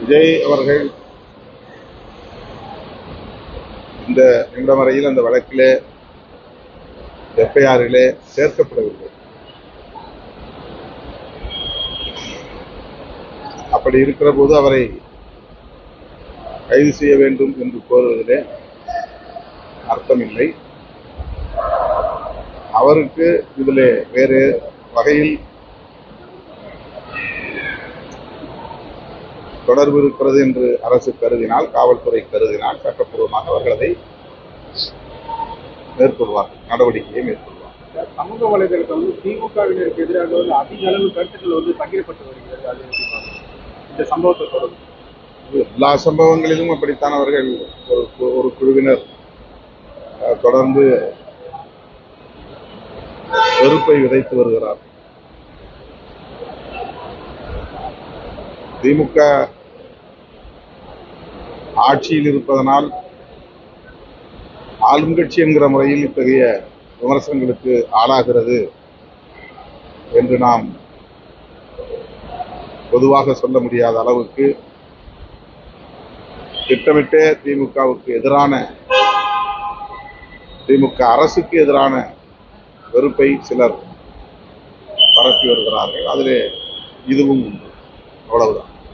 விஜய் அவர்கள் இந்த நிமிடம் வரையில் அந்த வழக்கிலே எஃப்ஐஆரிலே சேர்க்கப்படவில்லை. அப்படி இருக்கிற போது அவரை கைது செய்ய வேண்டும் என்று கோருவதிலே அர்த்தமில்லை. அவருக்கு இதிலே வேறு வகையில் தொடர்பு இருக்கிறது என்று அரசு கருதினால், காவல்துறை கருதினால், சட்டப்பூர்வமாக அவர்கள் அதை மேற்கொள்வார்கள், நடவடிக்கையை மேற்கொள்வார்கள். சமூக வலைதளத்தில் திமுகவினருக்கு எதிராக அதிக அளவு கருத்துக்கள் பகிரப்பட்டு வருகிறது. அது இந்த சம்பவத்தை தொடர்ந்து எல்லா சம்பவங்களிலும் அப்படித்தான் அவர்கள் ஒரு குழுவினர் தொடர்ந்து வெறுப்பை விதைத்து வருகிறார். திமுக ஆட்சியில் இருப்பதனால் ஆளும் கட்சி என்கிற முறையில் இத்தகைய விமர்சனங்களுக்கு ஆளாகிறது என்று நாம் பொதுவாக சொல்ல முடியாத அளவுக்கு திட்டமிட்டே திமுகவுக்கு எதிரான, திமுக அரசுக்கு எதிரான வெறுப்பை சிலர் பரப்பி வருகிறார்கள். அதிலே இதுவும் உண்டு. அவ்வளவுதான்.